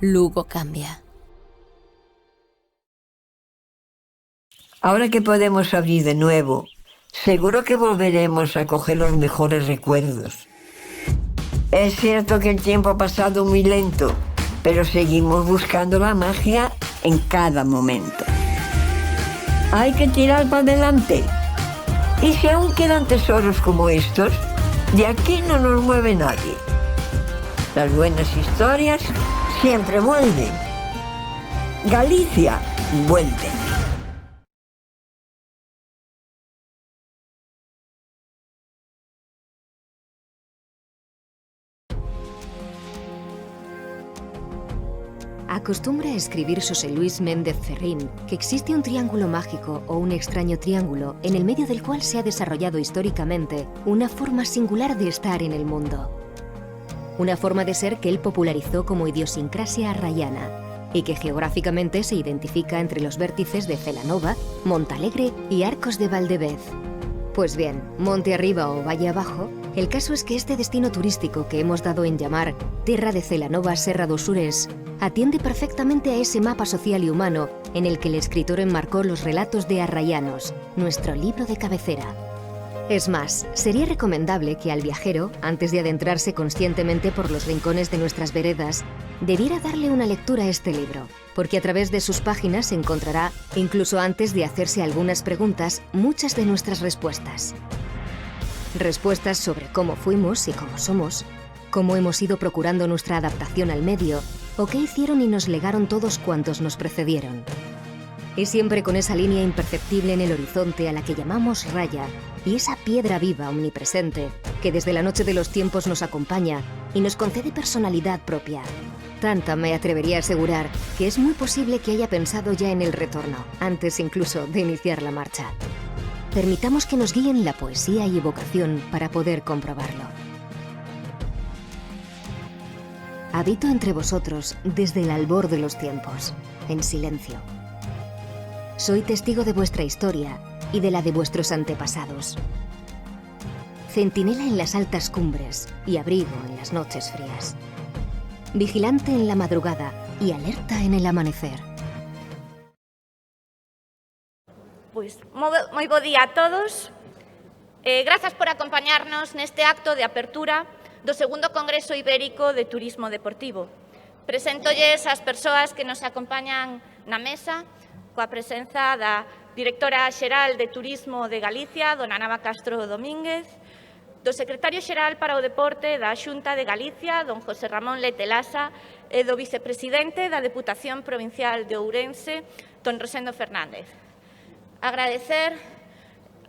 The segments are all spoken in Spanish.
Lugo cambia. Ahora que podemos abrir de nuevo, seguro que volveremos a coger los mejores recuerdos. Es cierto que el tiempo ha pasado muy lento, pero seguimos buscando la magia en cada momento. Hay que tirar para adelante. Y si aún quedan tesoros como estos, de aquí no nos mueve nadie. Las buenas historias siempre vuelven. Galicia vuelve. Acostumbra a escribir José Luis Méndez Ferrín que existe un triángulo mágico o un extraño triángulo en el medio del cual se ha desarrollado históricamente una forma singular de estar en el mundo. Una forma de ser que él popularizó como idiosincrasia arrayana y que geográficamente se identifica entre los vértices de Celanova, Montalegre y Arcos de Valdevez. Pues bien, monte arriba o valle abajo, el caso es que este destino turístico que hemos dado en llamar Terra de Celanova Serra do Surés atiende perfectamente a ese mapa social y humano en el que el escritor enmarcó los relatos de Arrayanos, nuestro libro de cabecera. Es más, sería recomendable que al viajero, antes de adentrarse conscientemente por los rincones de nuestras veredas, debiera darle una lectura a este libro, porque a través de sus páginas encontrará, incluso antes de hacerse algunas preguntas, muchas de nuestras respuestas. Respuestas sobre cómo fuimos y cómo somos, cómo hemos ido procurando nuestra adaptación al medio, o qué hicieron y nos legaron todos cuantos nos precedieron. Y siempre con esa línea imperceptible en el horizonte a la que llamamos raya, y esa piedra viva omnipresente que desde la noche de los tiempos nos acompaña y nos concede personalidad propia. Tanta me atrevería a asegurar que es muy posible que haya pensado ya en el retorno, antes incluso de iniciar la marcha. Permitamos que nos guíen la poesía y evocación para poder comprobarlo. Habito entre vosotros desde el albor de los tiempos, en silencio. Soy testigo de vuestra historia y de la de vuestros antepasados. Centinela en las altas cumbres y abrigo en las noches frías. Vigilante en la madrugada y alerta en el amanecer. Pois moi bo día a todos. Grazas por acompañarnos neste acto de apertura do segundo Congreso Ibérico de Turismo Deportivo. Preséntolles as persoas que nos acompañan na mesa, coa presenza da directora xeral de Turismo de Galicia, dona Nava Castro Domínguez, do secretario xeral para o Deporte da Xunta de Galicia, don José Ramón Letelasa, e do vicepresidente da Deputación Provincial de Ourense, don Rosendo Fernández. Agradecer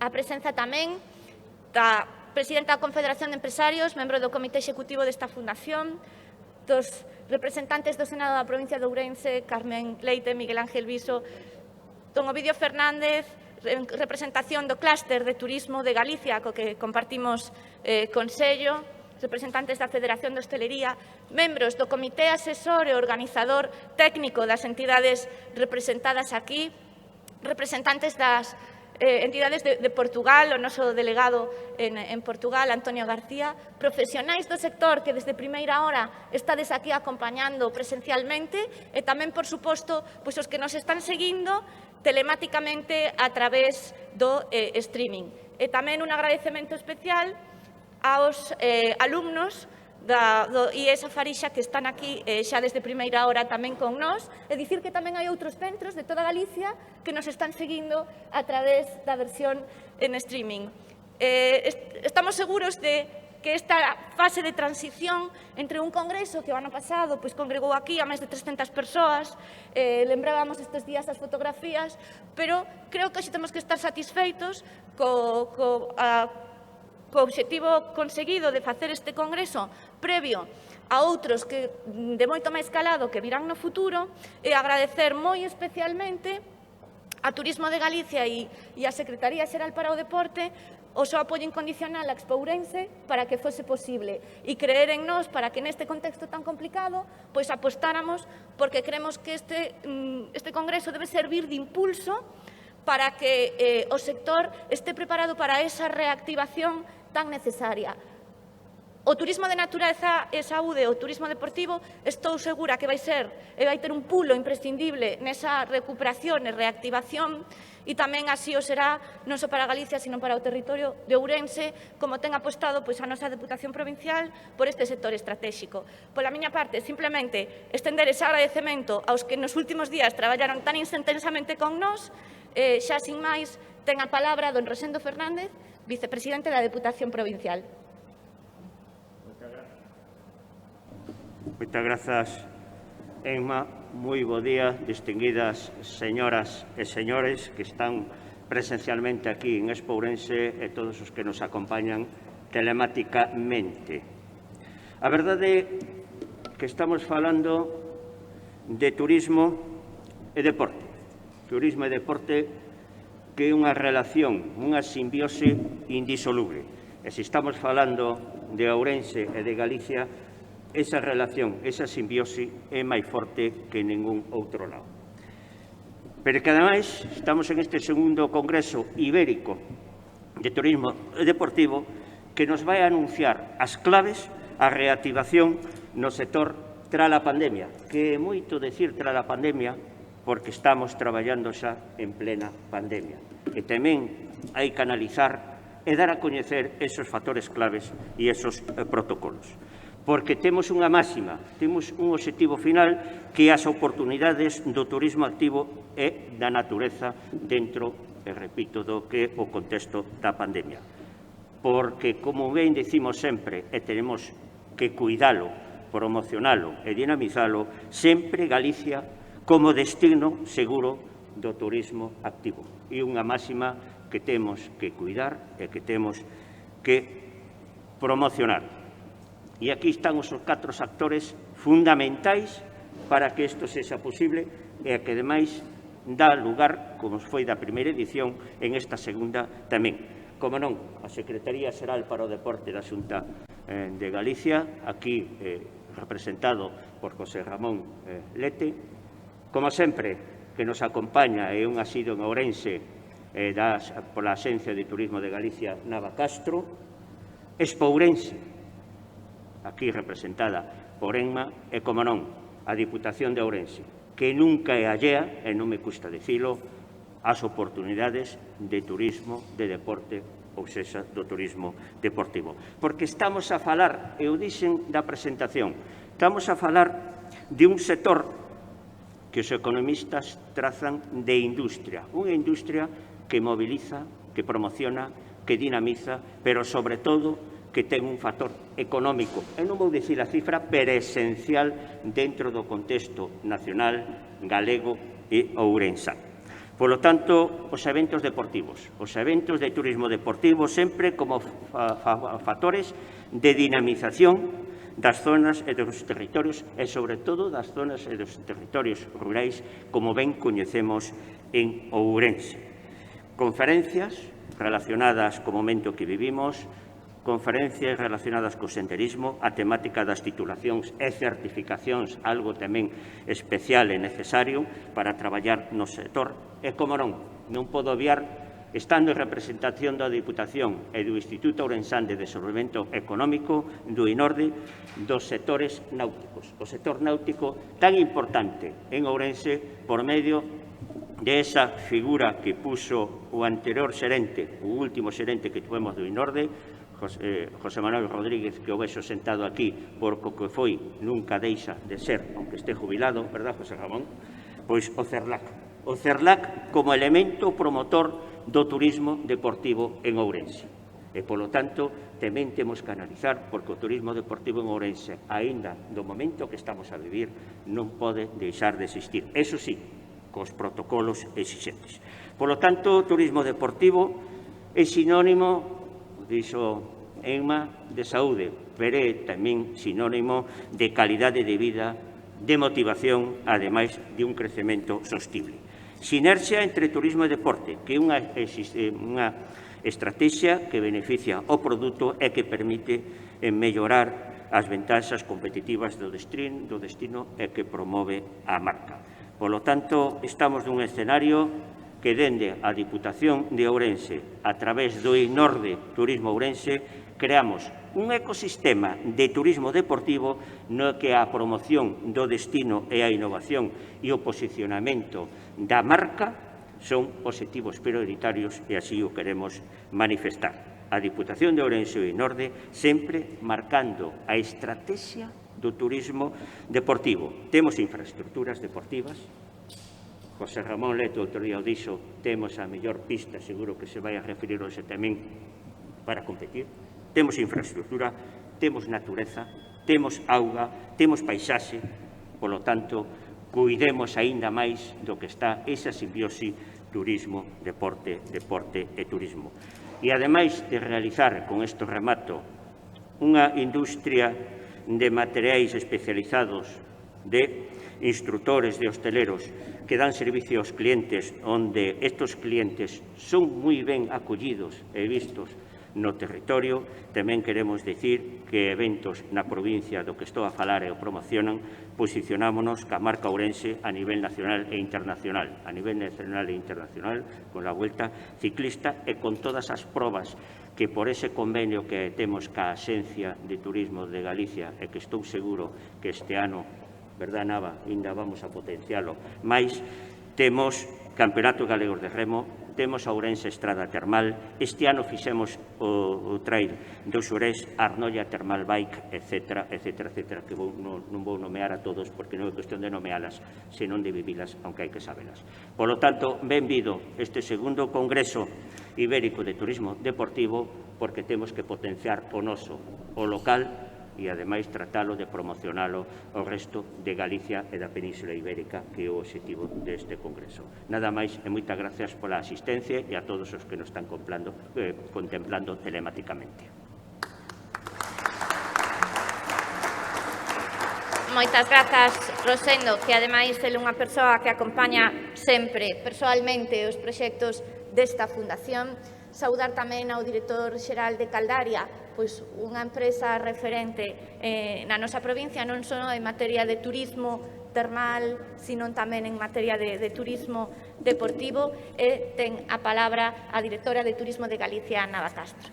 a presenza tamén da presidenta da Confederación de Empresarios, membro do Comité Executivo desta fundación, dos representantes do Senado da provincia de Ourense, Carmen Leite, Miguel Ángel Viso, don Ovidio Fernández, representación do clúster de turismo de Galicia, co que compartimos consello, representantes da Federación de Hostelería, membros do Comité Asesor e Organizador Técnico das entidades representadas aquí, representantes das entidades de Portugal, o noso delegado en Portugal, Antonio García, profesionais do sector que desde primeira hora estades aquí acompañando presencialmente e tamén, por suposto, pois os que nos están seguindo telemáticamente a través do streaming. E tamén un agradecemento especial aos alumnos do IES a Farixa que están aquí xa desde primeira hora tamén con nós, e dicir que tamén hai outros centros de toda Galicia que nos están seguindo a través da versión en streaming. Estamos seguros de que esta fase de transición entre un congreso que o ano pasado pois congregou aquí a máis de 300 persoas, lembrábamos estes días as fotografías, pero creo que hoxe temos que estar satisfeitos co obxectivo conseguido de facer este congreso previo a outros que de moito máis calado que virán no futuro, e agradecer moi especialmente a Turismo de Galicia e a Secretaría Xeral para o Deporte o seu apoio incondicional a Expo Ourense para que fose posible e creer en nós para que neste contexto tan complicado pois apostáramos, porque creemos que este congreso debe servir de impulso para que o sector este preparado para esa reactivación tan necesaria. O turismo de natureza e saúde, o turismo deportivo, estou segura que vai ter un pulo imprescindible nesa recuperación e reactivación e tamén así o será non só para Galicia, sino para o territorio de Ourense, como ten apostado a nosa Deputación Provincial por este sector estratégico. Pola miña parte, simplemente estender ese agradecemento aos que nos últimos días traballaron tan intensamente con nós. Xa sin máis, ten a palabra don Rosendo Fernández, vicepresidente da Deputación Provincial. Moitas grazas, Emma. Moi bo día, distinguidas señoras e señores que están presencialmente aquí en Expo Ourense e todos os que nos acompañan telemáticamente. A verdade é que estamos falando de turismo e deporte. Turismo e deporte que é unha relación, unha simbiose indisoluble. E se estamos falando de Ourense e de Galicia, esa relación, esa simbiose é máis forte que en ningún outro lado. Pero que, ademais, estamos en este segundo Congreso Ibérico de Turismo Deportivo que nos vai a anunciar as claves á reactivación no sector tras a pandemia, que é moito decir tras a pandemia porque estamos traballando xa en plena pandemia. E tamén hai que analizar e dar a coñecer esos factores claves e esos protocolos. Porque temos unha máxima, temos un obxectivo final que as oportunidades do turismo activo e da natureza dentro, e repito, do que o contexto da pandemia. Porque, como ben decimos sempre, e tenemos que cuidalo, promocionalo e dinamizalo, sempre Galicia como destino seguro do turismo activo. E unha máxima que temos que cuidar e que temos que promocionar. E aquí están os 4 actores fundamentais para que isto sexa posible e que, ademais, dá lugar, como foi da primeira edición, en esta segunda tamén. Como non, a Secretaría Xeral para o Deporte da Xunta de Galicia, aquí representado por José Ramón Lete, como sempre, que nos acompaña e un asido en Ourense pola Axencia de Turismo de Galicia, Nava Castro, Expo Ourense, aquí representada por Emma, e, como non, a Diputación de Ourense, que nunca é allea, e non me custa dicilo, as oportunidades de turismo, de deporte, ou sexa, do turismo deportivo. Porque estamos a falar, e o dixen da presentación, estamos a falar de un sector que os economistas trazan de industria, unha industria que moviliza, que promociona, que dinamiza, pero, sobre todo, que ten un factor económico, e non vou dicir a cifra, pero esencial dentro do contexto nacional, galego e ourensán. Polo tanto, os eventos deportivos, os eventos de turismo deportivo sempre como factores de dinamización das zonas e dos territorios e, sobre todo, das zonas e dos territorios rurais, como ben coñecemos en Ourense. Conferencias relacionadas co momento que vivimos, conferencias relacionadas co senderismo, a temática das titulacións e certificacións, algo tamén especial e necesario para traballar no sector. E, como non podo obviar, estando en representación da Diputación e do Instituto Ourensán de Desenvolvemento Económico, do INORDE, dos sectores náuticos. O sector náutico tan importante en Ourense por medio de esa figura que puso o anterior xerente, o último xerente que tuvemos do INORDE, José Manuel Rodríguez, que o vexo sentado aquí, porque o que foi nunca deixa de ser, aunque este jubilado, verdad, José Ramón? Pois o CERLAC. O CERLAC como elemento promotor do turismo deportivo en Ourense. E, polo tanto, tamén temos que analizar, porque o turismo deportivo en Ourense, aínda do momento que estamos a vivir, non pode deixar de existir. Eso sí, cos protocolos exixentes. Polo tanto, o turismo deportivo é sinónimo, dixo Emma, de saúde, pero é tamén sinónimo de calidade de vida, de motivación, ademais de un crecemento sostible. Sinerxia entre turismo e deporte, que é unha estrategia que beneficia o produto e que permite mellorar as ventaxas competitivas do destino e que promove a marca. Polo tanto, estamos nun escenario que dende a Diputación de Ourense, a través do INORDE Turismo Ourense, creamos un ecosistema de turismo deportivo no que a promoción do destino e a innovación e o posicionamento da marca son obxectivos prioritarios e así o queremos manifestar. A Diputación de Ourense e Norde sempre marcando a estrategia do turismo deportivo. Temos infraestructuras deportivas. José Ramón Leto outro día o dixo, temos a mellor pista, seguro que se vai a referir hoxe tamén, para competir. Temos infraestructura, temos natureza, temos auga, temos paisaxe, polo tanto, cuidemos aínda máis do que está esa simbiose turismo, deporte, deporte e turismo. E, ademais de realizar, con isto remato, unha industria de materiais especializados, de instructores, de hosteleros, que dan servicio aos clientes, onde estes clientes son moi ben acollidos e vistos no territorio. Tamén queremos dicir que eventos na provincia do que estou a falar e o promocionan, posicionámonos ca marca Ourense a nivel nacional e internacional. A nivel nacional e internacional, con a Vuelta Ciclista e con todas as probas que por ese convenio que temos ca Axencia de Turismo de Galicia e que estou seguro que este ano, verdad, Nava, ainda vamos a potencialo, mais temos Campeonato Galego de Remo, temos a Ourense Estrada Termal, este ano fixemos o trail do Xurés, Arnolla Termal Bike, etc., etc., etc., que non vou nomear a todos porque non é cuestión de nomealas, senón de vivilas, aunque hai que sabelas. Por lo tanto, benvido este segundo Congreso Ibérico de Turismo Deportivo, porque temos que potenciar o noso, o local, e, ademais, tratalo de promocionalo ao resto de Galicia e da Península Ibérica, que é o obxectivo deste Congreso. Nada máis e moitas gracias pola asistencia e a todos os que nos están contemplando telemáticamente. Moitas grazas, Rosendo, que ademais é unha persoa que acompaña sempre, persoalmente, os proxectos desta fundación. Saudar tamén ao director xeral de Caldaria, pois unha empresa referente na nosa provincia, non só en materia de turismo termal, sino tamén en materia de turismo deportivo, e ten a palabra a directora de Turismo de Galicia, Nava Castro.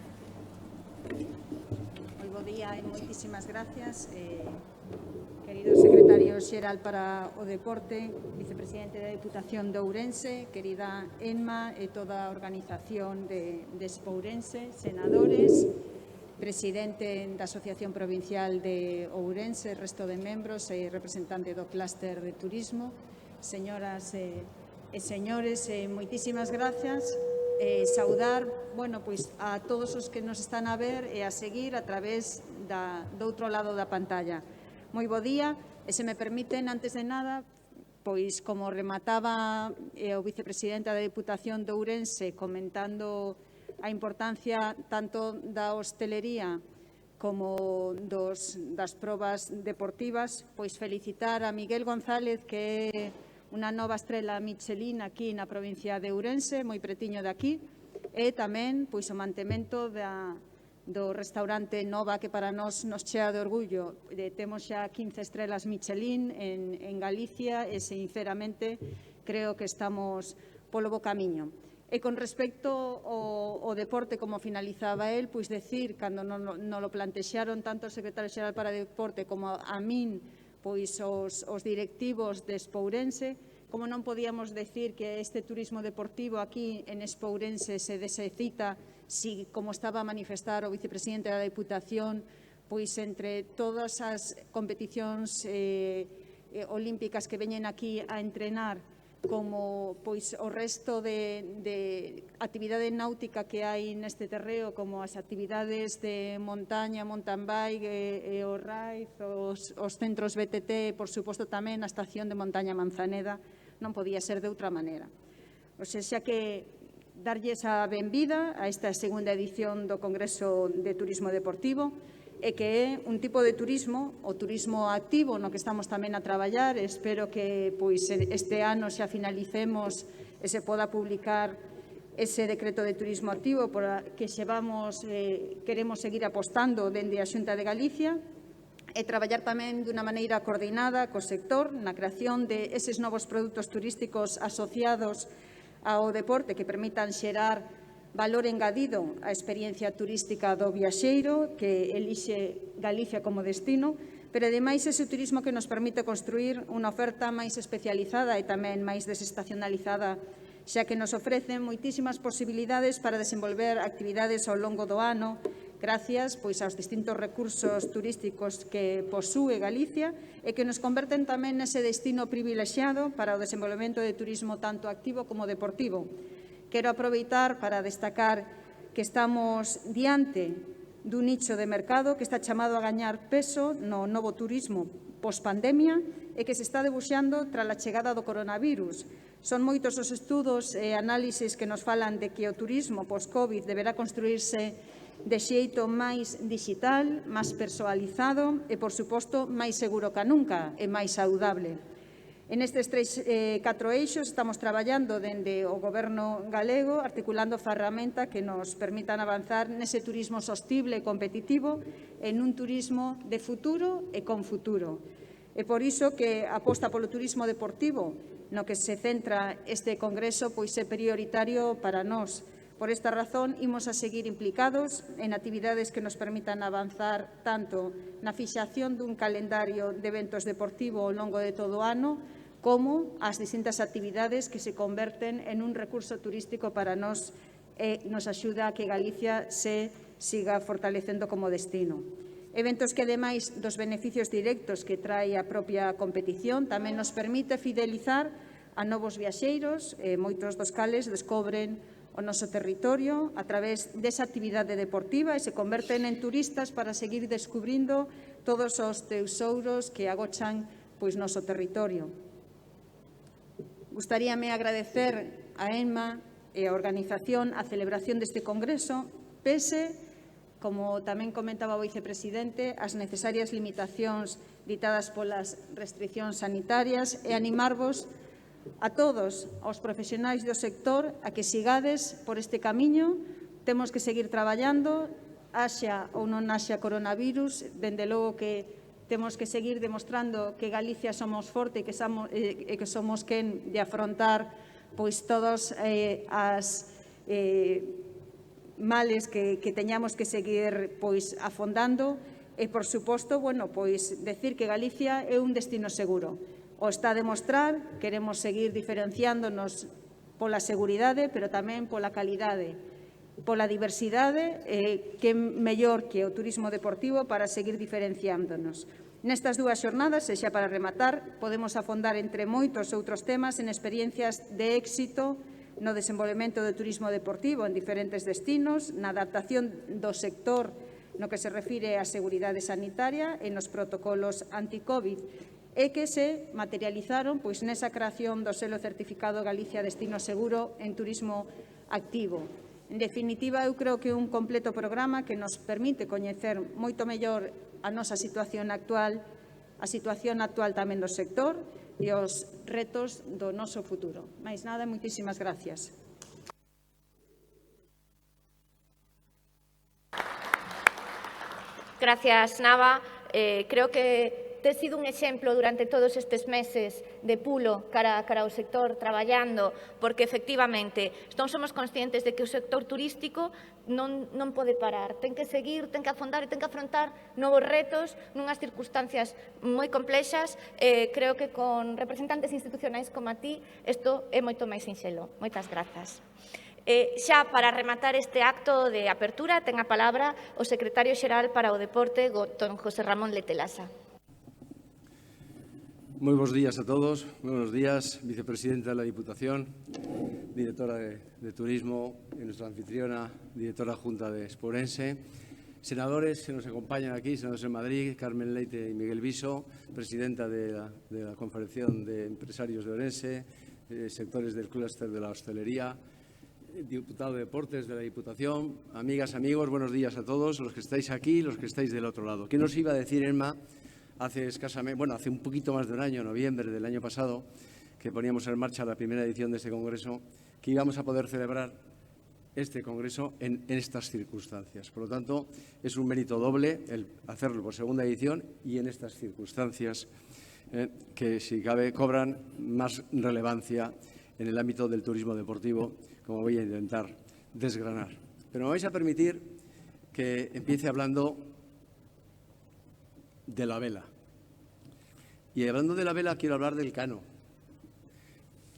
Moi bo día e moitísimas gracias. Querido secretario xeral para o deporte, vicepresidente da Diputación de Ourense, querida Enma e toda a organización de Expourense, senadores, presidente da Asociación Provincial de Ourense, resto de membros e representante do clúster de turismo, señoras e señores, moitísimas gracias. Saudar, pois a todos os que nos están a ver e a seguir a través do outro lado da pantalla. Moi bo día, e se me permiten, antes de nada, pois como remataba o vicepresidente da Diputación de Ourense comentando a importancia tanto da hostelería como das probas deportivas, pois felicitar a Miguel González, que é unha nova estrela Michelin aquí na provincia de Ourense, moi pretiño de aquí, e tamén pois o mantemento do restaurante Nova, que para nós nos chea de orgullo. Temos xa 15 estrelas Michelin en Galicia e, sinceramente, creo que estamos polo bo camiño. E con respecto ao deporte, como finalizaba el, pois decir, cando non lo plantexaron tanto o secretario xeral para o deporte como a min, pois os directivos de Expourense, como non podíamos decir que este turismo deportivo aquí en Expourense se desecita, si, como estaba a manifestar o vicepresidente da Diputación, pois entre todas as competicións olímpicas que veñen aquí a entrenar, como pois o resto de actividade náutica que hai neste terreo, como as actividades de montaña, mountain bike, e o RAID, os centros BTT, e, por suposto, tamén a estación de montaña Manzaneda, non podía ser de outra maneira. O sea que darlles a benvida a esta segunda edición do Congreso de Turismo Deportivo, e que é un tipo de turismo, o turismo activo, no que estamos tamén a traballar. Espero que pois este ano xa finalicemos e se poda publicar ese decreto de turismo activo por que queremos seguir apostando dende a Xunta de Galicia, e traballar tamén dunha maneira coordinada co sector na creación de eses novos produtos turísticos asociados ao deporte que permitan xerar valor engadido á experiencia turística do viaxeiro que elixe Galicia como destino, pero ademais ese turismo que nos permite construir unha oferta máis especializada e tamén máis desestacionalizada, xa que nos ofrecen moitísimas posibilidades para desenvolver actividades ao longo do ano, gracias aos distintos recursos turísticos que posúe Galicia e que nos converten tamén nese destino privilexiado para o desenvolvemento de turismo tanto activo como deportivo. Quero aproveitar para destacar que estamos diante dun nicho de mercado que está chamado a gañar peso no novo turismo pospandemia e que se está debuxando tras a chegada do coronavirus. Son moitos os estudos e análises que nos falan de que o turismo post-Covid deberá construirse de xeito máis digital, máis persoalizado e, por suposto, máis seguro que nunca e máis saudable. En estes 4 eixos estamos traballando dende o Goberno galego articulando ferramenta que nos permitan avanzar nese turismo sostible e competitivo en un turismo de futuro e con futuro. É por iso que a aposta polo turismo deportivo no que se centra este congreso é prioritario para nós. Por esta razón, imos a seguir implicados en actividades que nos permitan avanzar tanto na fixación dun calendario de eventos deportivos ao longo de todo o ano, como as distintas actividades que se converten en un recurso turístico para nós e nos axuda a que Galicia se siga fortalecendo como destino. Eventos que, ademais dos beneficios directos que trae a propia competición, tamén nos permite fidelizar a novos viaxeiros, moitos dos cales descobren o noso territorio a través desa actividade deportiva e se converten en turistas para seguir descubrindo todos os tesouros que agochan noso territorio. Gustaríame agradecer a ENMA e a organización a celebración deste congreso, pese, como tamén comentaba o vicepresidente, as necesarias limitacións ditadas polas restriccións sanitarias e animarvos a todos os profesionais do sector a que sigades por este camiño. Temos que seguir traballando, haxa ou non haxa coronavirus, dende logo que temos que seguir demostrando que Galicia somos forte e que somos quen de afrontar todos as males que teñamos que seguir afondando e, por suposto, decir que Galicia é un destino seguro. O está a demostrar, queremos seguir diferenciándonos pola seguridade, pero tamén pola calidade, pola diversidade, que é mellor que o turismo deportivo para seguir diferenciándonos. Nestas 2 xornadas, e xa para rematar, podemos afondar entre moitos outros temas en experiencias de éxito no desenvolvemento do turismo deportivo en diferentes destinos, na adaptación do sector no que se refire á seguridade sanitaria e nos protocolos anti-Covid, e que se materializaron nesa creación do selo certificado Galicia Destino Seguro en turismo activo. En definitiva, eu creo que é un completo programa que nos permite coñecer moito mellor a nosa situación actual, a situación actual tamén do sector e os retos do noso futuro. Máis nada, moitísimas gracias. Gracias, Nava. Creo que tes sido un exemplo durante todos estes meses de pulo cara ao sector traballando, porque efectivamente somos conscientes de que o sector turístico non pode parar, ten que seguir, ten que afondar e ten que afrontar novos retos nunhas circunstancias moi complexas. Creo que con representantes institucionais como a ti isto é moito máis sinxelo. Moitas grazas. Xa para rematar este acto de apertura ten a palabra o secretario xeral para o deporte, don José Ramón Letelasa. Moi bons días a todos. Buenos días, vicepresidenta de la Diputación, directora de Turismo y nuestra anfitriona, directora Junta de Expourense, senadores que nos acompañan aquí, senadores en Madrid, Carmen Leite y Miguel Viso, presidenta de la Confederación de Empresarios de Ourense, sectores del clúster de la hostelería, diputado de Deportes de la Diputación, amigas, amigos, buenos días a todos, los que estáis aquí y los que estáis del otro lado. ¿Qué nos iba a decir, Emma? Hace un poquito más de un año, en noviembre del año pasado, que poníamos en marcha la primera edición de este congreso, que íbamos a poder celebrar este congreso en estas circunstancias. Por lo tanto, es un mérito doble el hacerlo por segunda edición y en estas circunstancias que, si cabe, cobran más relevancia en el ámbito del turismo deportivo, como voy a intentar desgranar. Pero me vais a permitir que empiece hablando de la vela. Y hablando de la vela quiero hablar del cano.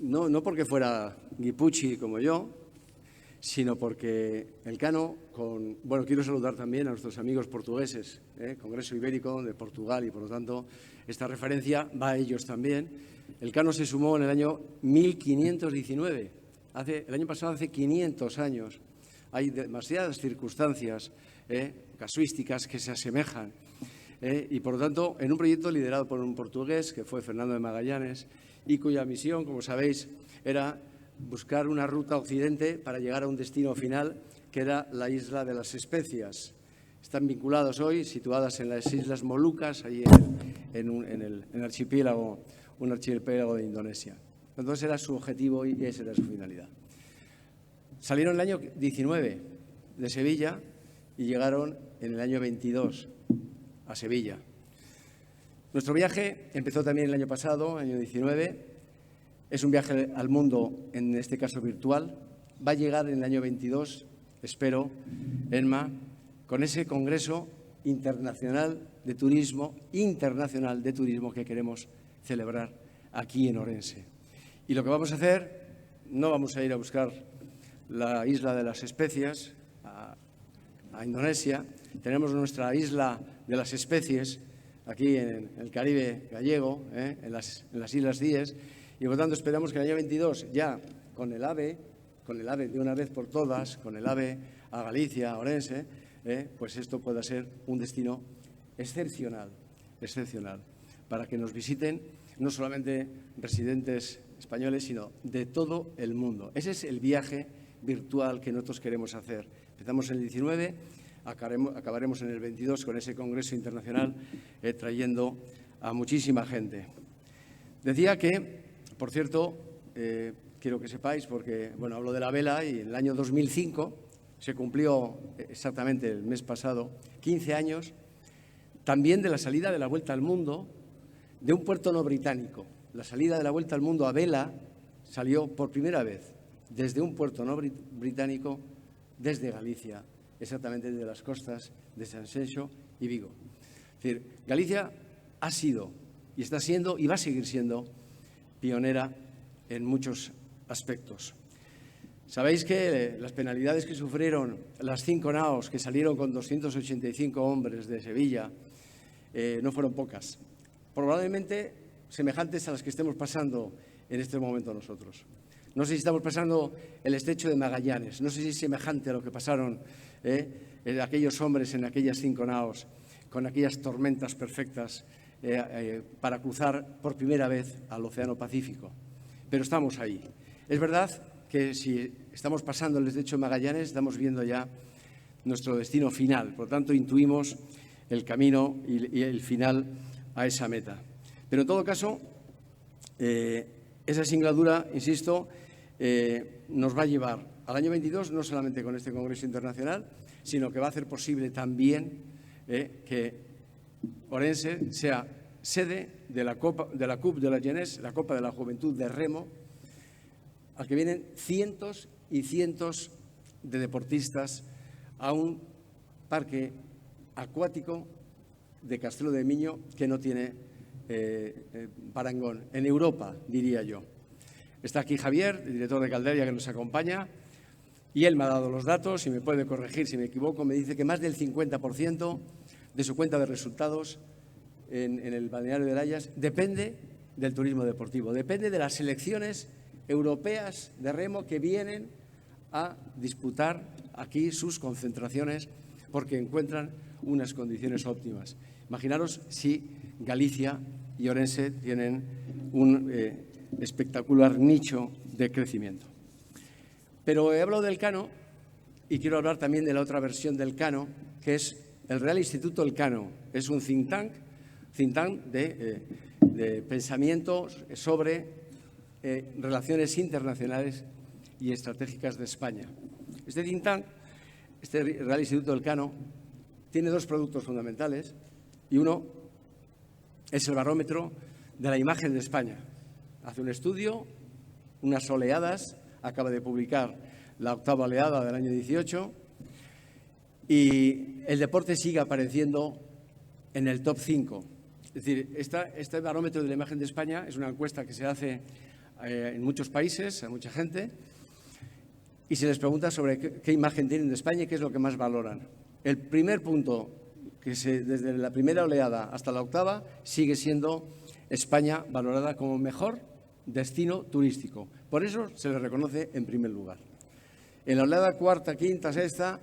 No porque fuera guipuchi como yo, sino porque el cano, quiero saludar también a nuestros amigos portugueses, Congreso Ibérico de Portugal, y por lo tanto esta referencia va a ellos también. El cano se sumó en el año 1519, el año pasado hace 500 años. Hay demasiadas circunstancias casuísticas que se asemejan. Y, por lo tanto, en un proyecto liderado por un portugués, que fue Fernando de Magallanes, y cuya misión, como sabéis, era buscar una ruta occidente para llegar a un destino final, que era la isla de las Especias. Están vinculados hoy, situadas en las Islas Molucas, allí en el archipiélago, un archipiélago de Indonesia. Entonces era su objetivo y esa era su finalidad. Salieron en el año 19 de Sevilla y llegaron en el año 22 a Sevilla. Nuestro viaje empezó también el año pasado, año 19. Es un viaje al mundo, en este caso virtual. Va a llegar en el año 22, espero, ENMA, con ese Congreso Internacional de Turismo que queremos celebrar aquí en Orense. Y lo que vamos a hacer, no vamos a ir a buscar la isla de las Especias, a Indonesia. Tenemos nuestra isla de las especies aquí en el Caribe gallego, en las Islas Cíes, y por lo tanto esperamos que en el año 22 ya con el AVE de una vez por todas, con el AVE a Galicia, a Orense, pues esto pueda ser un destino excepcional, para que nos visiten no solamente residentes españoles, sino de todo el mundo. Ese es el viaje virtual que nosotros queremos hacer. Empezamos en el 19, acabaremos en el 22 con ese Congreso Internacional trayendo a muchísima gente. Decía que, por cierto, quiero que sepáis, porque hablo de la vela, y en el año 2005 se cumplió exactamente el mes pasado 15 años también de la salida de la Vuelta al Mundo de un puerto no británico. La salida de la Vuelta al Mundo a vela salió por primera vez desde un puerto no británico, desde Galicia, exactamente desde las costas de Sanxenxo y Vigo. Es decir, Galicia ha sido y está siendo y va a seguir siendo pionera en muchos aspectos. Sabéis que las penalidades que sufrieron las 5 naos que salieron con 285 hombres de Sevilla no fueron pocas, probablemente semejantes a las que estemos pasando en este momento nosotros. No sé si estamos pasando el estrecho de Magallanes, no sé si es semejante a lo que pasaron aquellos hombres en aquellas 5 naos, con aquellas tormentas perfectas para cruzar por primera vez al Océano Pacífico. Pero estamos ahí. Es verdad que si estamos pasando el estrecho de Magallanes, estamos viendo ya nuestro destino final. Por lo tanto, intuimos el camino y el final a esa meta. Pero en todo caso, esa singladura, insisto, nos va a llevar al año 22, no solamente con este Congreso Internacional, sino que va a hacer posible también que Orense sea sede de la Coupe de la Jeunesse, la Copa de la Juventud de Remo, al que vienen cientos y cientos de deportistas a un parque acuático de Castelo de Miño que no tiene parangón en Europa, diría yo. Está aquí Javier, el director de Calderia, que nos acompaña, y él me ha dado los datos y me puede corregir si me equivoco. Me dice que más del 50% de su cuenta de resultados en el balneario de Layas depende del turismo deportivo, depende de las selecciones europeas de remo que vienen a disputar aquí sus concentraciones porque encuentran unas condiciones óptimas. Imaginaros si Galicia y Orense tienen un espectacular nicho de crecimiento. Pero he hablado del Cano y quiero hablar también de la otra versión del Cano, que es el Real Instituto Elcano. Es un think tank de pensamiento sobre relaciones internacionales y estratégicas de España. Este think tank, este Real Instituto Elcano, tiene 2 productos fundamentales y uno es el barómetro de la imagen de España. Hace un estudio, unas oleadas, acaba de publicar la octava oleada del año 18 y el deporte sigue apareciendo en el top 5. Es decir, este barómetro de la imagen de España es una encuesta que se hace en muchos países, a mucha gente, y se les pregunta sobre qué imagen tienen de España y qué es lo que más valoran. El primer punto, desde la primera oleada hasta la octava, sigue siendo España valorada como mejor destino turístico. Por eso se le reconoce en primer lugar. En la oleada cuarta, quinta, sexta,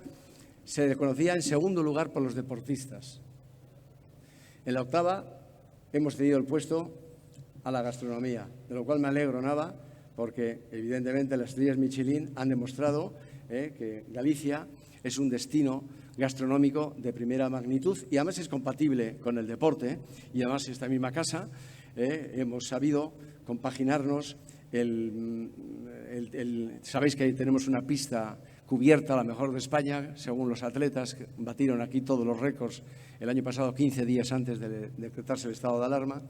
se reconocía en segundo lugar por los deportistas. En la octava hemos cedido el puesto a la gastronomía, de lo cual me alegro, Nava, porque evidentemente las estrellas Michelin han demostrado que Galicia es un destino gastronómico de primera magnitud y además es compatible con el deporte y además esta misma casa hemos sabido compaginarnos. Sabéis que tenemos una pista cubierta, la mejor de España, según los atletas, que batieron aquí todos los récords el año pasado, 15 días antes de decretarse el estado de alarma,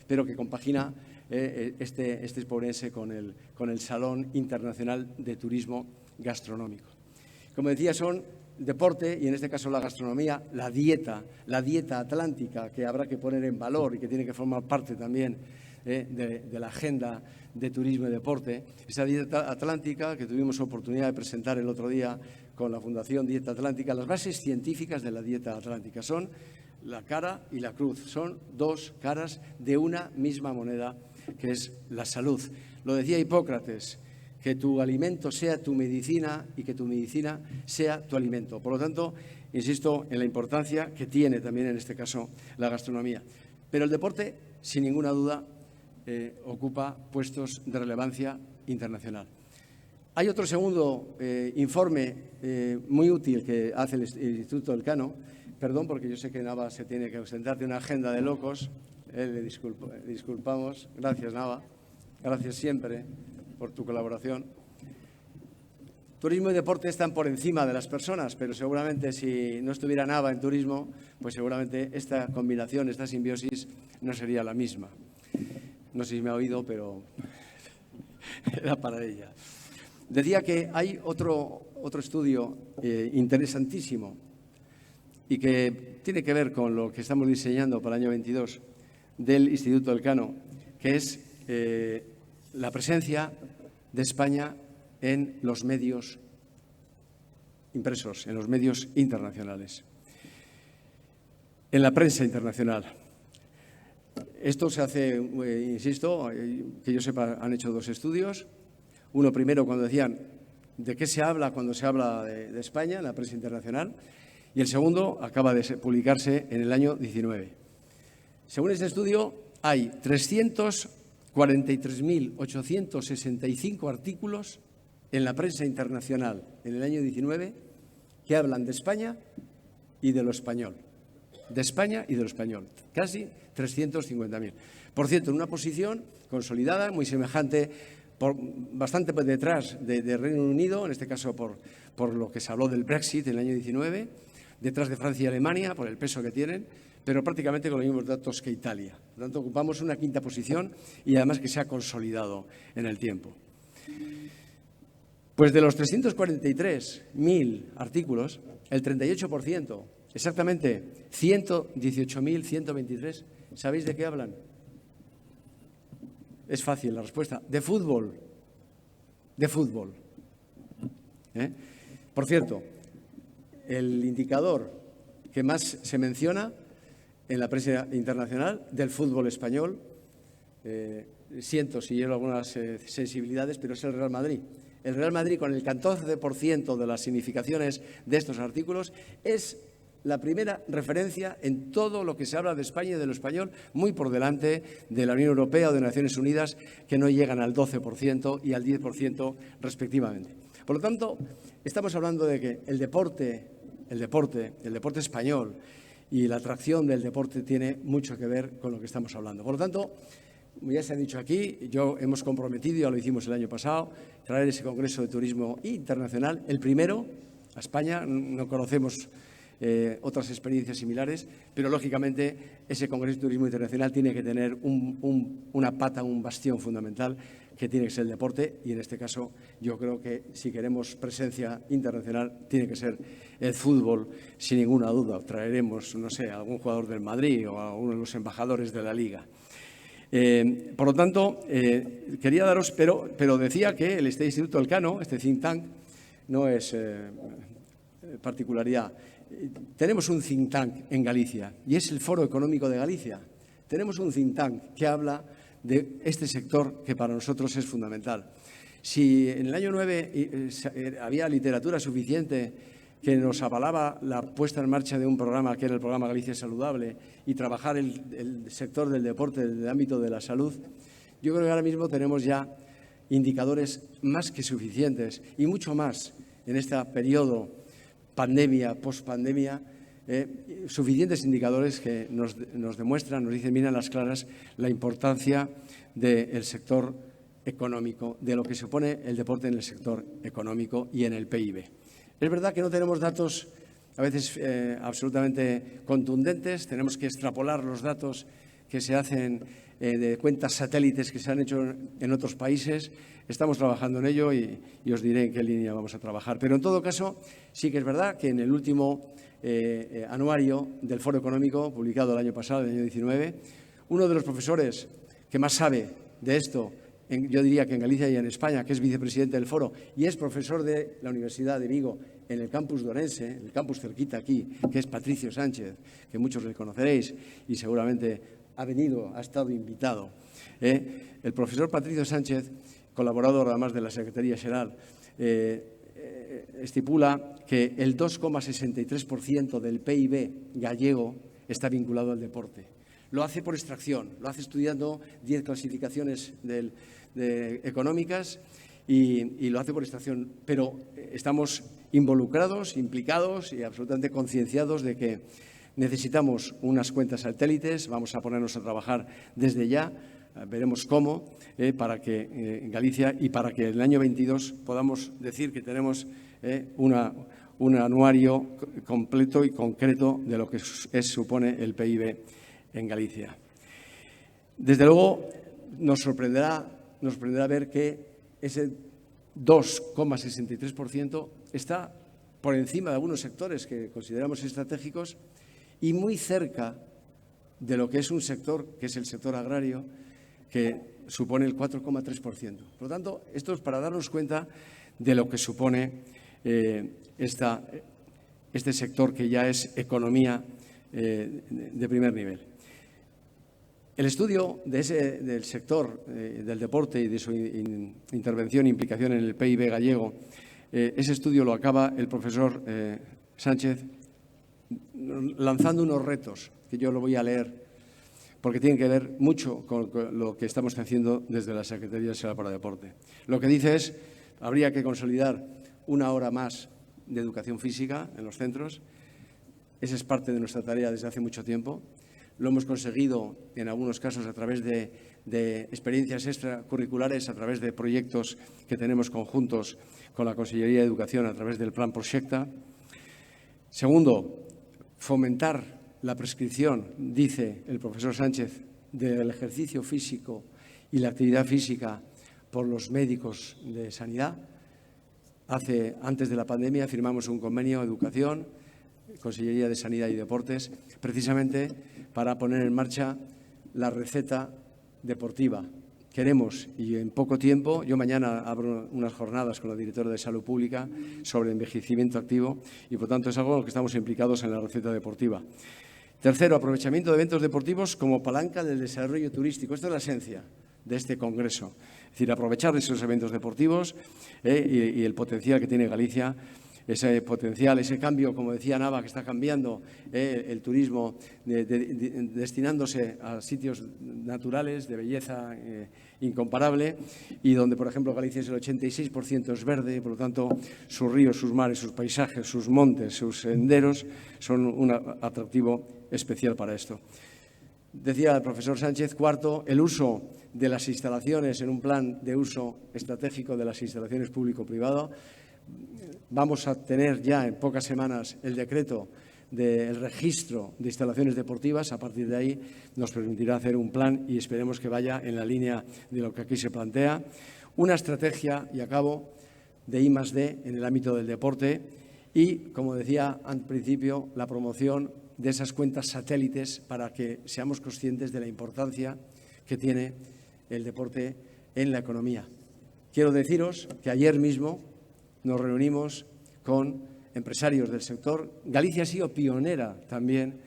pero que compagina este expourense con el Salón Internacional de Turismo Gastronómico. Como decía, son deporte y en este caso la gastronomía, la dieta atlántica que habrá que poner en valor y que tiene que formar parte también de la agenda de turismo y deporte. Esa dieta atlántica que tuvimos oportunidad de presentar el otro día con la Fundación Dieta Atlántica, las bases científicas de la dieta atlántica son la cara y la cruz, son dos caras de una misma moneda que es la salud. Lo decía Hipócrates, que tu alimento sea tu medicina y que tu medicina sea tu alimento. Por lo tanto, insisto en la importancia que tiene también en este caso la gastronomía. Pero el deporte, sin ninguna duda, ocupa puestos de relevancia internacional. Hay otro segundo informe muy útil que hace el Instituto Elcano. Perdón, porque yo sé que Nava se tiene que ausentar de una agenda de locos. Le disculpamos. Gracias, Nava. Gracias siempre por tu colaboración. Turismo y deporte están por encima de las personas, pero seguramente si no estuviera Nava en turismo, pues seguramente esta combinación, esta simbiosis, no sería la misma. No sé si me ha oído, pero era para ella. Decía que hay otro estudio interesantísimo y que tiene que ver con lo que estamos diseñando para el año 22 del Instituto Elcano, que es la presencia de España en los medios impresos, en los medios internacionales, en la prensa internacional. Esto se hace, insisto, que yo sepa, han hecho dos estudios. Uno primero cuando decían de qué se habla cuando se habla de España en la prensa internacional y el segundo acaba de publicarse en el año 19. Según este estudio, hay 343.865 artículos en la prensa internacional en el año 19 que hablan de España y de lo español. De España y de lo español. Casi 350.000. Por cierto, en una posición consolidada, muy semejante, bastante por detrás de Reino Unido, en este caso por lo que se habló del Brexit en el año 19, detrás de Francia y Alemania, por el peso que tienen, pero prácticamente con los mismos datos que Italia. Por lo tanto, ocupamos una quinta posición y además que se ha consolidado en el tiempo. Pues de los 343.000 artículos, el 38%, exactamente 118.123, ¿sabéis de qué hablan? Es fácil la respuesta. De fútbol. De fútbol. Por cierto, el indicador que más se menciona en la prensa internacional del fútbol español, siento si llevo algunas sensibilidades, pero es el Real Madrid. El Real Madrid, con el 14% de las significaciones de estos artículos, es la primera referencia en todo lo que se habla de España y de lo español, muy por delante de la Unión Europea o de Naciones Unidas, que no llegan al 12% y al 10% respectivamente. Por lo tanto, estamos hablando de que el deporte español y la atracción del deporte tiene mucho que ver con lo que estamos hablando. Por lo tanto, como ya se ha dicho aquí, hemos comprometido, ya lo hicimos el año pasado, traer ese Congreso de Turismo Internacional, el primero a España. No conocemos otras experiencias similares, pero lógicamente ese Congreso de Turismo Internacional tiene que tener una pata, un bastión fundamental, que tiene que ser el deporte, y en este caso yo creo que si queremos presencia internacional tiene que ser el fútbol, sin ninguna duda. Traeremos, no sé, a algún jugador del Madrid o a uno de los embajadores de la Liga. Por lo tanto, quería daros, pero decía que este Instituto Elcano, este think tank, no es particularidad. Tenemos un think tank en Galicia y es el Foro Económico de Galicia. Tenemos un think tank que habla de este sector que para nosotros es fundamental. Si en el año 9 había literatura suficiente que nos avalaba la puesta en marcha de un programa que era el programa Galicia Saludable y trabajar el sector del deporte en el ámbito de la salud, yo creo que ahora mismo tenemos ya indicadores más que suficientes y mucho más en este periodo pandemia, post-pandemia, suficientes indicadores que nos demuestran, nos dicen bien a las claras la importancia del sector económico, de lo que supone el deporte en el sector económico y en el PIB. Es verdad que no tenemos datos a veces absolutamente contundentes, tenemos que extrapolar los datos que se hacen de cuentas satélites que se han hecho en otros países. Estamos trabajando en ello y os diré en qué línea vamos a trabajar. Pero en todo caso, sí que es verdad que en el último anuario del Foro Económico, publicado el año pasado, el año 19, uno de los profesores que más sabe de esto, yo diría que en Galicia y en España, que es vicepresidente del Foro y es profesor de la Universidad de Vigo en el campus de Ourense, el campus cerquita aquí, que es Patricio Sánchez, que muchos le conoceréis y seguramente ha estado invitado. El profesor Patricio Sánchez, colaborador además de la Secretaría Xeral, estipula que el 2,63% del PIB gallego está vinculado al deporte. Lo hace por extracción, lo hace estudiando 10 clasificaciones económicas y lo hace por extracción. Pero estamos involucrados, implicados y absolutamente concienciados de que necesitamos unas cuentas satélites. Vamos a ponernos a trabajar desde ya, veremos cómo, para que en Galicia y para que en el año 22 podamos decir que tenemos un anuario completo y concreto de lo que supone el PIB en Galicia. Desde luego, nos sorprenderá ver que ese 2,63% está por encima de algunos sectores que consideramos estratégicos y muy cerca de lo que es un sector, que es el sector agrario, que supone el 4,3%. Por lo tanto, esto es para darnos cuenta de lo que supone este sector que ya es economía de primer nivel. El estudio del sector del deporte y de su intervención e implicación en el PIB gallego, ese estudio lo acaba el profesor Sánchez lanzando unos retos que yo lo voy a leer porque tienen que ver mucho con lo que estamos haciendo desde la Secretaría Xeral para Deporte. Lo que dice es, habría que consolidar 1 hora más de educación física en los centros. Esa es parte de nuestra tarea desde hace mucho tiempo. Lo hemos conseguido en algunos casos a través de experiencias extracurriculares, a través de proyectos que tenemos conjuntos con la Consellería de Educación a través del Plan Proxecta. Segundo, fomentar la prescripción, dice el profesor Sánchez, del ejercicio físico y la actividad física por los médicos de sanidad. Antes de la pandemia firmamos un convenio de educación, Consellería de Sanidad y Deportes, precisamente para poner en marcha la receta deportiva. Queremos, y en poco tiempo, yo mañana abro unas jornadas con la directora de Salud Pública sobre envejecimiento activo y, por tanto, es algo en lo que estamos implicados en la receta deportiva. Tercero, aprovechamiento de eventos deportivos como palanca del desarrollo turístico. Esta es la esencia de este congreso. Es decir, aprovechar esos eventos deportivos y el potencial que tiene Galicia, ese potencial, ese cambio, como decía Nava, que está cambiando el turismo, destinándose a sitios naturales de belleza incomparable y donde, por ejemplo, Galicia es el 86% es verde, por lo tanto, sus ríos, sus mares, sus paisajes, sus montes, sus senderos son un atractivo especial para esto. Decía el profesor Sánchez, cuarto, el uso de las instalaciones en un plan de uso estratégico de las instalaciones público-privado. Vamos a tener ya en pocas semanas el decreto del registro de instalaciones deportivas. A partir de ahí nos permitirá hacer un plan y esperemos que vaya en la línea de lo que aquí se plantea. Una estrategia, y acabo, de I+D en el ámbito del deporte y, como decía al principio, la promoción de esas cuentas satélites para que seamos conscientes de la importancia que tiene el deporte en la economía. Quiero deciros que ayer mismo nos reunimos con empresarios del sector. Galicia ha sido pionera también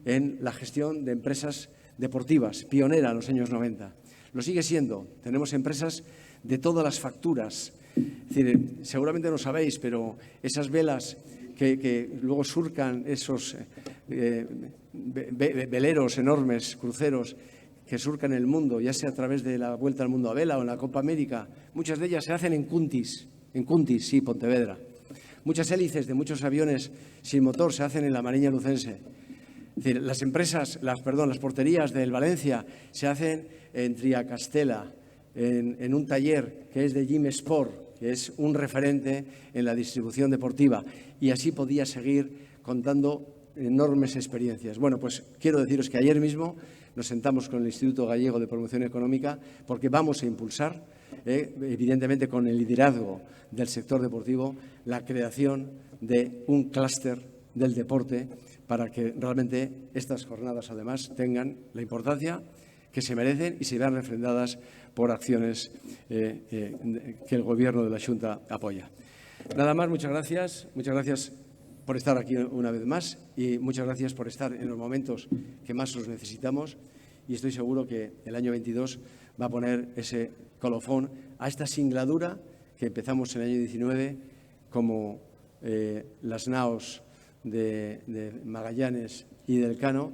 en la gestión de empresas deportivas, pionera en los años 90. Lo sigue siendo. Tenemos empresas de todas las facturas. Es decir, seguramente no sabéis, pero esas velas que luego surcan esos veleros enormes, cruceros, que surcan el mundo, ya sea a través de la Vuelta al Mundo a Vela o en la Copa América, muchas de ellas se hacen en Cuntis, sí, Pontevedra. Muchas hélices de muchos aviones sin motor se hacen en la Mariña Lucense. Es decir, las porterías del Valencia se hacen en Triacastela, en un taller que es de Jim Sport, que es un referente en la distribución deportiva. Y así podía seguir contando enormes experiencias. Bueno, pues quiero deciros que ayer mismo nos sentamos con el Instituto Gallego de Promoción Económica porque vamos a impulsar, evidentemente con el liderazgo del sector deportivo, la creación de un clúster del deporte para que realmente estas jornadas, además, tengan la importancia que se merecen y se vean refrendadas por acciones que el Gobierno de la Xunta apoya. Nada más, muchas gracias por estar aquí una vez más y muchas gracias por estar en los momentos que más los necesitamos y estoy seguro que el año 22 va a poner ese colofón a esta singladura que empezamos en el año 19 como las naos de Magallanes y del Cano,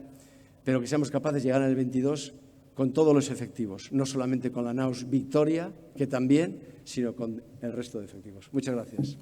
pero que seamos capaces de llegar al 22 con todos los efectivos, no solamente con la naos Victoria, que también, sino con el resto de efectivos. Muchas gracias.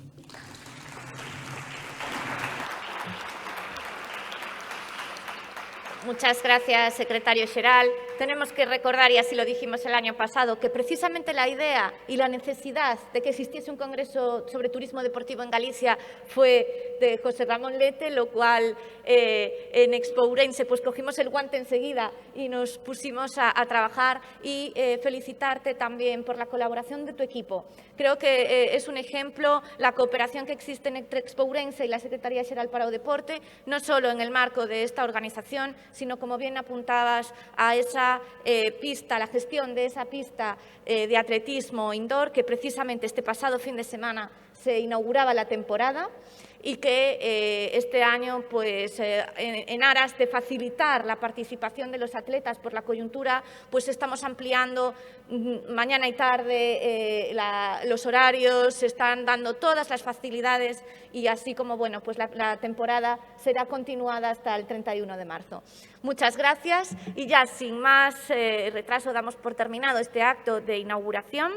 Muchas gracias, secretario xeral. Tenemos que recordar, y así lo dijimos el año pasado, que precisamente la idea y la necesidad de que existiese un congreso sobre turismo deportivo en Galicia fue de José Ramón Lete, lo cual en Expo Ourense pues cogimos el guante enseguida y nos pusimos a trabajar y felicitarte también por la colaboración de tu equipo. Creo que es un ejemplo la cooperación que existe entre Expo Ourense y la Secretaría Xeral para o Deporte, no solo en el marco de esta organización, sino, como bien apuntabas, a esa pista, la gestión de esa pista de atletismo indoor, que precisamente este pasado fin de semana se inauguraba la temporada y que este año, pues, en aras de facilitar la participación de los atletas por la coyuntura, pues estamos ampliando mañana y tarde los horarios, se están dando todas las facilidades y así como, bueno, pues la temporada será continuada hasta el 31 de marzo. Muchas gracias y ya sin más retraso damos por terminado este acto de inauguración.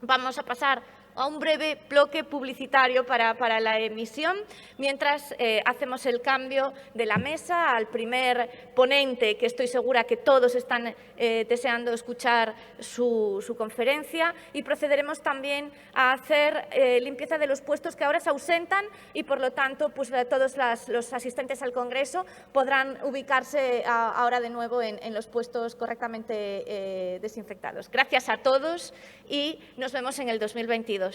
Vamos a pasar a un breve bloque publicitario para la emisión, mientras hacemos el cambio de la mesa al primer ponente, que estoy segura que todos están deseando escuchar su conferencia, y procederemos también a hacer limpieza de los puestos que ahora se ausentan y, por lo tanto, pues todos los asistentes al Congreso podrán ubicarse ahora de nuevo en los puestos correctamente desinfectados. Gracias a todos y nos vemos en el 2022.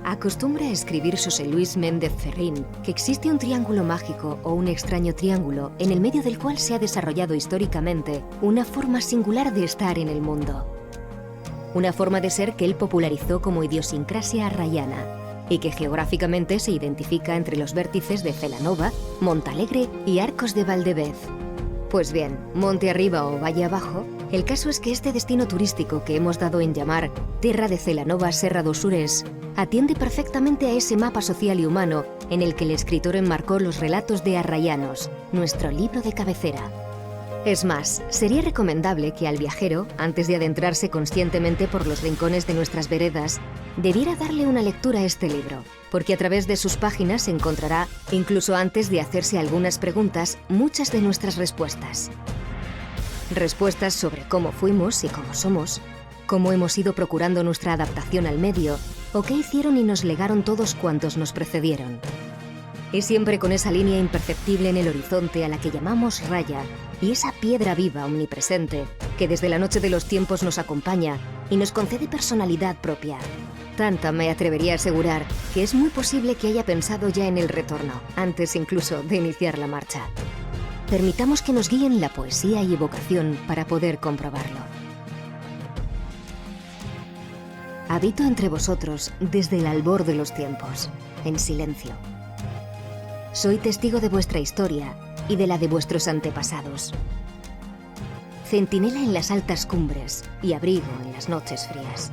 Acostumbra a escribir José Luis Méndez Ferrín que existe un triángulo mágico o un extraño triángulo en el medio del cual se ha desarrollado históricamente una forma singular de estar en el mundo. Una forma de ser que él popularizó como idiosincrasia arrayana y que geográficamente se identifica entre los vértices de Celanova, Montalegre y Arcos de Valdevez. Pues bien, monte arriba o valle abajo, el caso es que este destino turístico que hemos dado en llamar Terra de Celanova Serra do Surés atiende perfectamente a ese mapa social y humano en el que el escritor enmarcó los relatos de Arrayanos, nuestro libro de cabecera. Es más, sería recomendable que al viajero, antes de adentrarse conscientemente por los rincones de nuestras veredas, debiera darle una lectura a este libro, porque a través de sus páginas encontrará, incluso antes de hacerse algunas preguntas, muchas de nuestras respuestas. Respuestas sobre cómo fuimos y cómo somos, cómo hemos ido procurando nuestra adaptación al medio, o qué hicieron y nos legaron todos cuantos nos precedieron. Y siempre con esa línea imperceptible en el horizonte a la que llamamos raya, y esa piedra viva omnipresente que desde la noche de los tiempos nos acompaña y nos concede personalidad propia. Tanta me atrevería a asegurar que es muy posible que haya pensado ya en el retorno, antes incluso de iniciar la marcha. Permitamos que nos guíen la poesía y evocación para poder comprobarlo. Habito entre vosotros desde el albor de los tiempos, en silencio. Soy testigo de vuestra historia y de la de vuestros antepasados. Centinela en las altas cumbres y abrigo en las noches frías.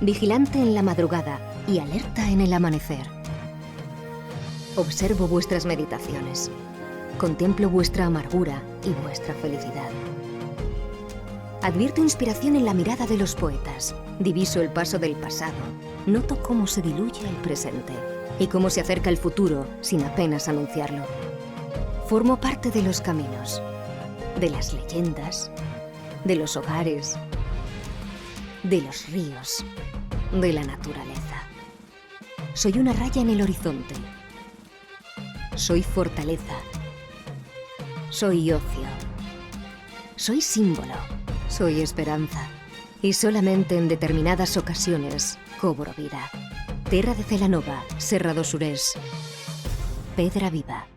Vigilante en la madrugada y alerta en el amanecer. Observo vuestras meditaciones. Contemplo vuestra amargura y vuestra felicidad. Advierto inspiración en la mirada de los poetas. Diviso el paso del pasado. Noto cómo se diluye el presente y cómo se acerca el futuro sin apenas anunciarlo. Formo parte de los caminos, de las leyendas, de los hogares, de los ríos, de la naturaleza. Soy una raya en el horizonte. Soy fortaleza. Soy ocio. Soy símbolo. Soy esperanza. Y solamente en determinadas ocasiones cobro vida. Terra de Celanova, Serra do Surés. Pedra viva.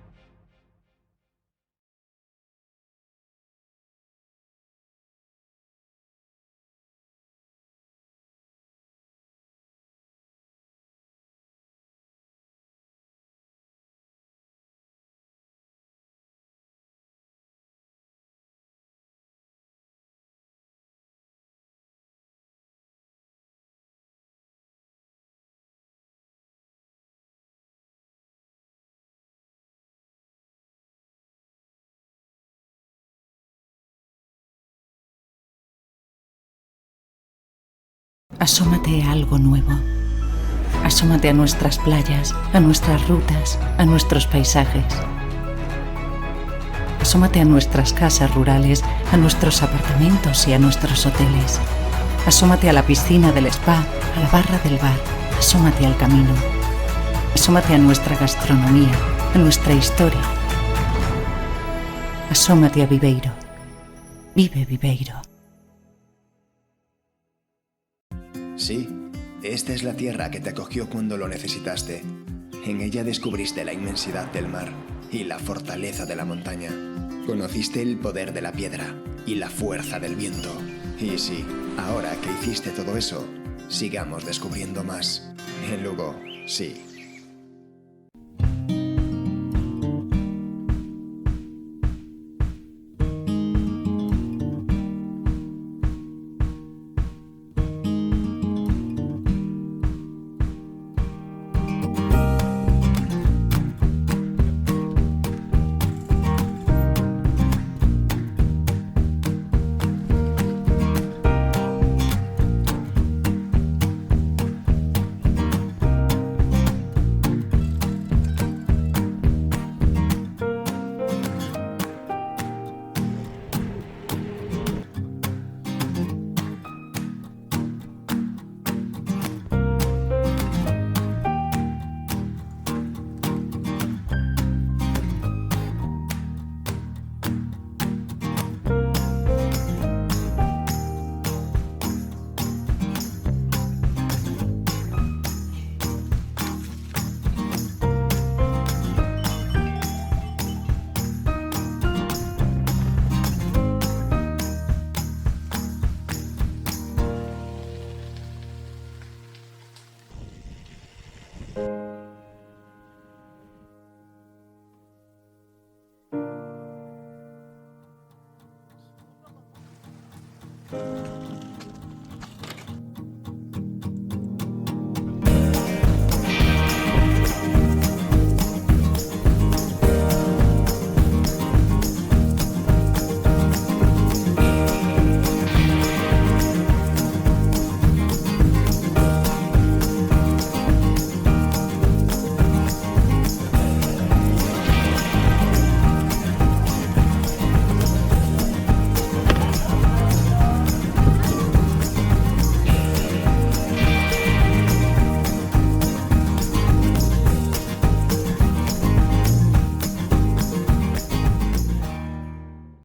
Asómate a algo nuevo. Asómate a nuestras playas, a nuestras rutas, a nuestros paisajes. Asómate a nuestras casas rurales, a nuestros apartamentos y a nuestros hoteles. Asómate a la piscina del spa, a la barra del bar. Asómate al camino. Asómate a nuestra gastronomía, a nuestra historia. Asómate a Viveiro. Vive Viveiro. Sí, esta es la tierra que te acogió cuando lo necesitaste. En ella descubriste la inmensidad del mar y la fortaleza de la montaña. Conociste el poder de la piedra y la fuerza del viento. Y sí, ahora que hiciste todo eso, sigamos descubriendo más. En Lugo, sí,